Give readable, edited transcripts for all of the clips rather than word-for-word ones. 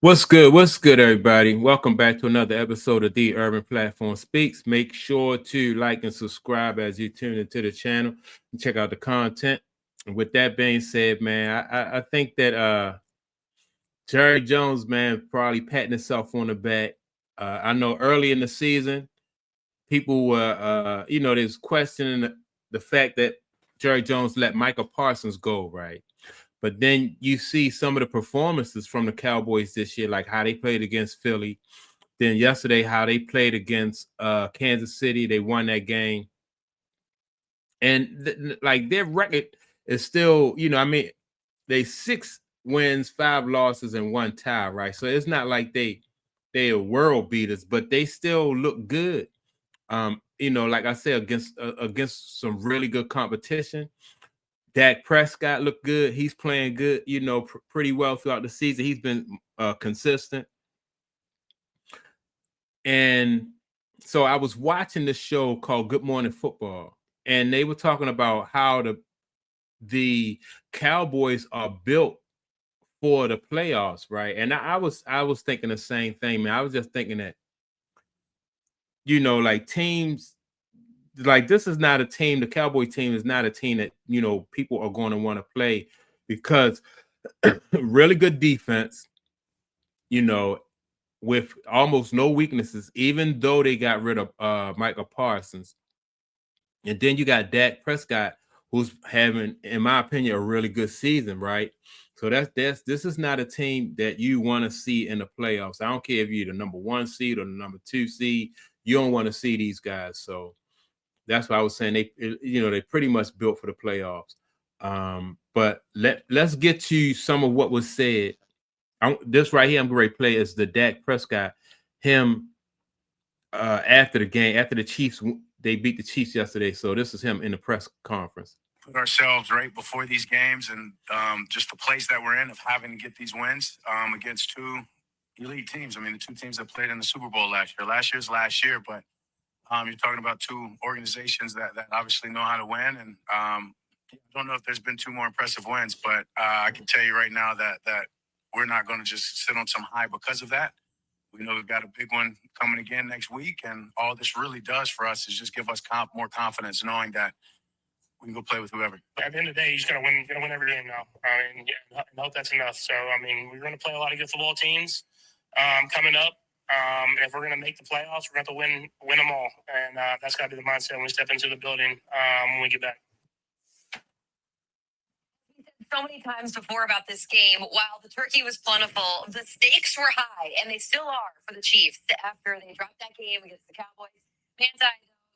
What's good? What's good, everybody? Welcome back to another episode of The Urban Platform Speaks. Make sure to like and subscribe as you tune into the channel and check out the content. And with that being said, man, I think that Jerry Jones, man, probably patting himself on the back. I know early in the season, people were, they was questioning the fact that Jerry Jones let Michael Parsons go, right? But then you see some of the performances from the Cowboys this year, like how they played against Philly. Then yesterday, how they played against Kansas City. They won that game. And like their record is still, they 6 wins, 5 losses, and 1 tie, right? So it's not like they are world beaters, but they still look good. Like I said, against some really good competition. Dak Prescott looked good. He's playing good, pretty well throughout the season. He's been consistent. And so I was watching this show called Good Morning Football, and they were talking about how the Cowboys are built for the playoffs, right? And I was thinking the same thing, man. I was just thinking that, like teams like this is not a team, the Cowboy team is not a team that, people are going to want to play because really good defense, you know, with almost no weaknesses, even though they got rid of Michael Parsons. And then you got Dak Prescott, who's having, in my opinion, a really good season, right? So this is not a team that you want to see in the playoffs. I don't care if you're the number 1 seed or the number 2 seed, you don't want to see these guys. So that's why I was saying they pretty much built for the playoffs. But let's get to some of what was said. This right here, I'm going to play is the Dak Prescott, him after the game, after the Chiefs, they beat the Chiefs yesterday. So this is him in the press conference. Put ourselves right before these games and just the place that we're in of having to get these wins against two elite teams. I mean, the two teams that played in the Super Bowl last year. Last year's last year, but you're talking about two organizations that obviously know how to win. And I don't know if there's been two more impressive wins, but I can tell you right now that we're not going to just sit on some high because of that. We know we've got a big one coming again next week, and all this really does for us is just give us more confidence, knowing that we can go play with whoever. At the end of the day, you just gotta win. You gotta win every game now. I mean, yeah, and hope that's enough. So, I mean, we're gonna play a lot of good football teams coming up. And if we're gonna make the playoffs, we're gonna have to win them all, and that's gotta be the mindset when we step into the building when we get back. So many times before about this game, while the turkey was plentiful, the stakes were high, and they still are for the Chiefs after they dropped that game against the Cowboys. Manti,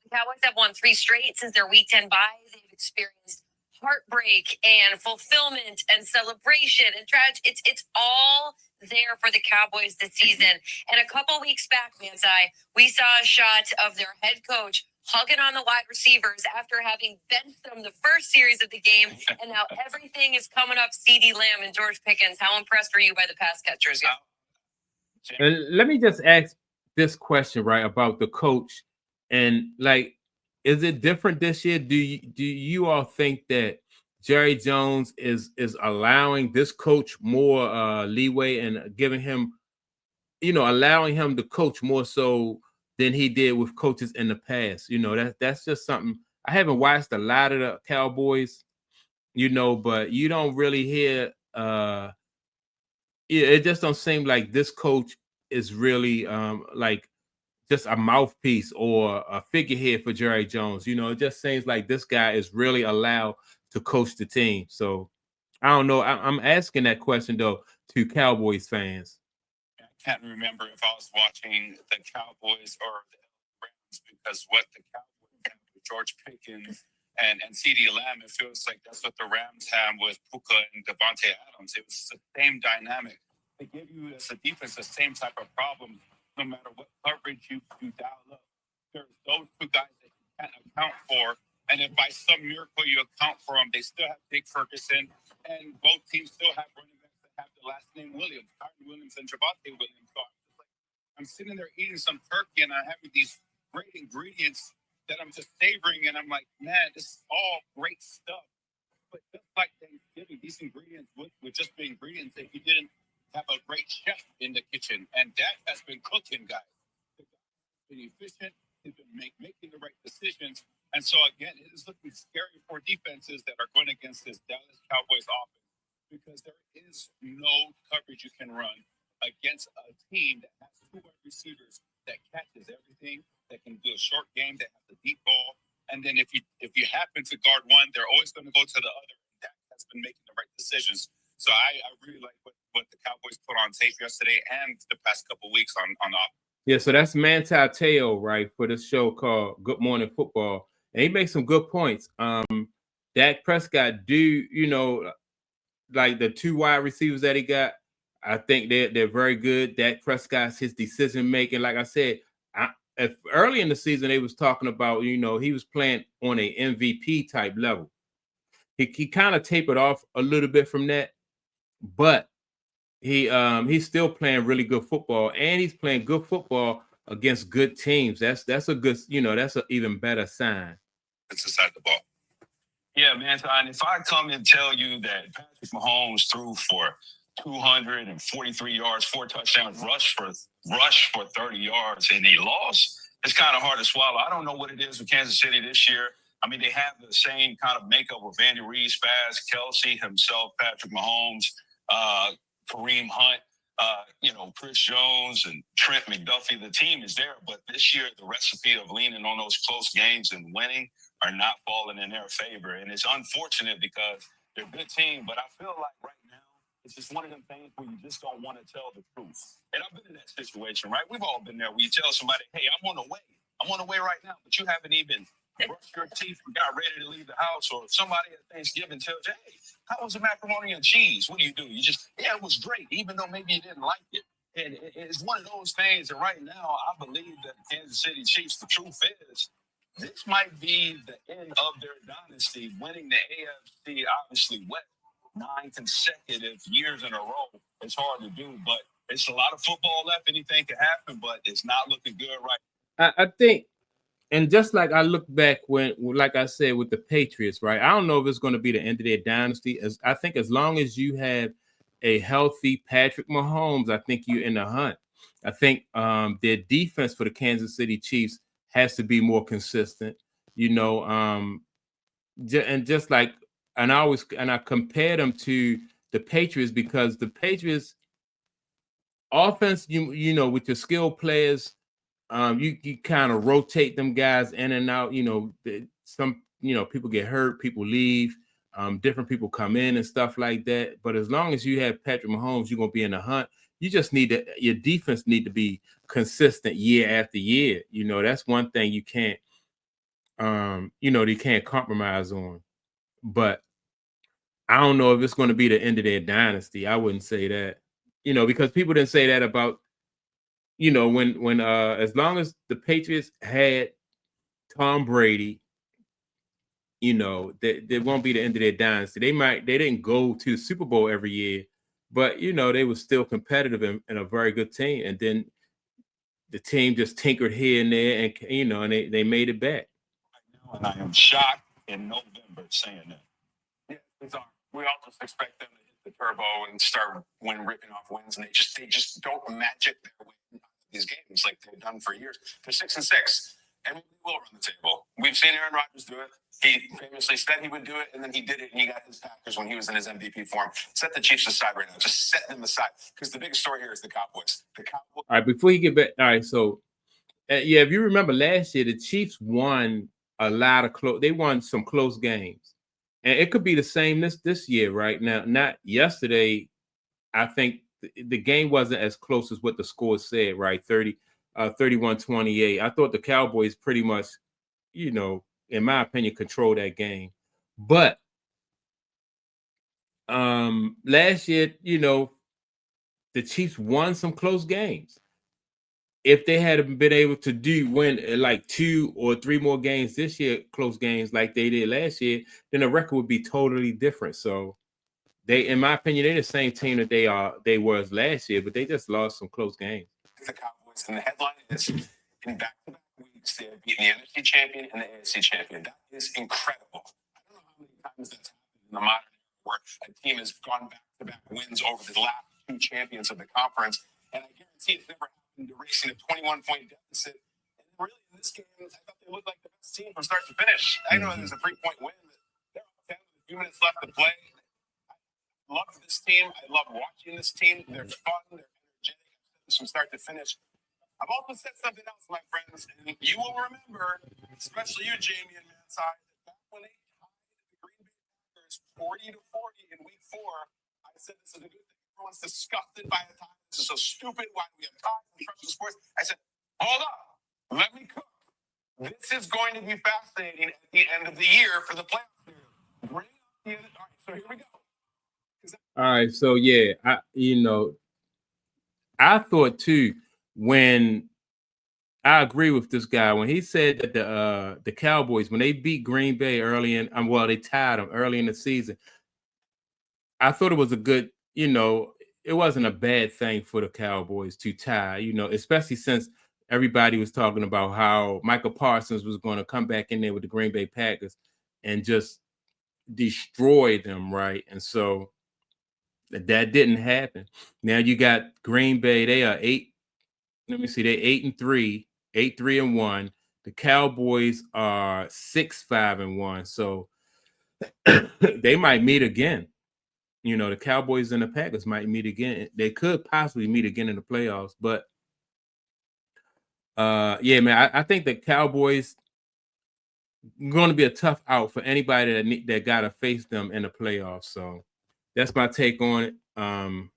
the Cowboys have won 3 straight since their Week 10 bye. They've experienced heartbreak and fulfillment and celebration and tragedy. It's all there for the Cowboys this season. And a couple weeks back, Manti, we saw a shot of their head coach hugging on the wide receivers after having benched them the first series of the game. And now everything is coming up CeeDee Lamb and George Pickens. How impressed were you by the pass catchers? Let me just ask this question, right, about the coach. And like, is it different this year? Do you all think that Jerry Jones is allowing this coach more leeway and giving him, allowing him to coach more so than he did with coaches in the past? That's just something. I haven't watched a lot of the Cowboys, but you don't really hear yeah, it just don't seem like this coach is really like just a mouthpiece or a figurehead for Jerry Jones. It just seems like this guy is really allowed to coach the team. So I don't know. I'm asking that question though to Cowboys fans. I can't remember if I was watching the Cowboys or the Rams because what the Cowboys have with George Pickens and CeeDee Lamb, it feels like that's what the Rams have with Puka and Devontae Adams. It was the same dynamic. They give you as a defense the same type of problem no matter what coverage you dial up. There's those two guys that you can't account for. And if by some miracle you account for them, they still have Dick Ferguson, and both teams still have running backs that have the last name Williams, Kyron Williams and Javante Williams. So I'm sitting there eating some turkey, and I'm having these great ingredients that I'm just savoring, and I'm like, man, this is all great stuff. But just like Thanksgiving, these ingredients would just be ingredients if you didn't have a great chef in the kitchen, and that has been cooking, guys. The guy has been efficient. He's been making the right decisions. And so, again, it is looking scary for defenses that are going against this Dallas Cowboys offense because there is no coverage you can run against a team that has two wide receivers that catches everything, that can do a short game, that has the deep ball. And then if you happen to guard one, they're always going to go to the other. That has been making the right decisions. So I really like what the Cowboys put on tape yesterday and the past couple of weeks on the offense. Yeah, so that's Manti Te'o, right, for this show called Good Morning Football. And he makes some good points. Dak Prescott like the two wide receivers that he got, I think they're very good. Dak Prescott's his decision making. Like I said, early in the season they was talking about, he was playing on a MVP type level. He kind of tapered off a little bit from that, but he's still playing really good football, and he's playing good football against good teams. That's a good, that's an even better sign. It's inside the ball. Yeah, man. And if I come and tell you that Patrick Mahomes threw for 243 yards, 4 touchdowns, rush for 30 yards, and he lost, it's kind of hard to swallow. I don't know what it is with Kansas City this year. I mean, they have the same kind of makeup with Andy Reid, Spaz, Kelsey himself, Patrick Mahomes, Kareem Hunt, Chris Jones and Trent McDuffie. The team is there, but this year the recipe of leaning on those close games and winning are not falling in their favor. And it's unfortunate because they're a good team, but I feel like right now it's just one of them things where you just don't want to tell the truth. And I've been in that situation, right? We've all been there where you tell somebody, hey, I'm on the way right now, but you haven't even brushed your teeth and got ready to leave the house. Or somebody at Thanksgiving tells you, hey, how was the macaroni and cheese? What do? You just, yeah, it was great, even though maybe you didn't like it. And it's one of those things that right now I believe that the Kansas City Chiefs, the truth is, this might be the end of their dynasty, winning the AFC, obviously, 9 consecutive years in a row. It's hard to do, but it's a lot of football left. Anything can happen, but it's not looking good right now. I think, and just like I look back when, like I said, with the Patriots, right? I don't know if it's going to be the end of their dynasty. I think as long as you have a healthy Patrick Mahomes, I think you're in the hunt. I think their defense for the Kansas City Chiefs has to be more consistent, and just like, and I compare them to the Patriots because the Patriots offense, with your skilled players, you kind of rotate them guys in and out. Some people get hurt, people leave, different people come in and stuff like that. But as long as you have Patrick Mahomes, you're gonna be in the hunt. You just your defense need to be consistent year after year. That's one thing you can't, they can't compromise on. But I don't know if it's going to be the end of their dynasty. I wouldn't say that, because people didn't say that about, when as long as the Patriots had Tom Brady, they won't be the end of their dynasty. They didn't go to the Super Bowl every year, but they were still competitive and a very good team. And then the team just tinkered here and there, and and they made it back. And I am shocked in November saying that. Yeah, we all just expect them to hit the turbo and start ripping off wins, and they just don't magic their way out of these games like they've done for years. They're 6-6, and we will run the table. We've seen Aaron Rodgers do it. He famously said he would do it, and then he did it, and he got his Packers when he was in his MVP form. Set the Chiefs aside right now. Just set them aside, because the biggest story here is the Cowboys. All right, before you get back, all right, so if you remember last year, the Chiefs won a lot of they won some close games. And it could be the same this year, right? Now, not yesterday. I think the game wasn't as close as what the score said, right? 31-28. I thought the Cowboys pretty much, in my opinion, controlled that game. But last year, the Chiefs won some close games. If they had been able to win like 2 or 3 more games this year, close games like they did last year, then the record would be totally different. So they, in my opinion, they're the same team that they was last year, but they just lost some close games. The Cowboys, and the headline is in back-to-back weeks they have beaten the NFC champion and the AFC champion. That is incredible. I don't know how many times that's happened in the modern era where a team has gone back-to-back wins over the last two champions of the conference. And I guarantee it's never happened to racing a 21-point deficit. And really, in this game, I thought they looked like the best team from start to finish. I know there's a 3-point win, but they're up 10 with a few minutes left to play. I love this team. I love watching this team. They're fun. They're energetic from start to finish. I've also said something else, my friends, and you will remember, especially you, Jamie and Mansai, back when they tied the Green Bay Packers 40-40 in Week 4, I said this is a good thing. Everyone's disgusted by the tie. This is so stupid. Why do we have ties in trust sports? I said, hold up, let me cook. This is going to be fascinating at the end of the year for the playoffs. Bring up the end. All right, so here we go. All right, so yeah, I thought too, when I agree with this guy when he said that the Cowboys, when they beat Green Bay early in, they tied them early in the season. I thought it was a good, it wasn't a bad thing for the Cowboys to tie, especially since everybody was talking about how Michael Parsons was going to come back in there with the Green Bay Packers and just destroy them, right? And so that didn't happen. Now you got Green Bay, they are 8. Let me see, they're 8-3, 8-3-1. The Cowboys are 6-5-1. So they might meet again. The Cowboys and the Packers might meet again. They could possibly meet again in the playoffs. But yeah, man, I think the Cowboys going to be a tough out for anybody that got to face them in the playoffs. So that's my take on it.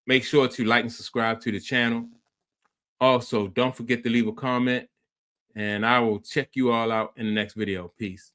Make sure to like and subscribe to the channel. Also, don't forget to leave a comment, and I will check you all out in the next video. Peace.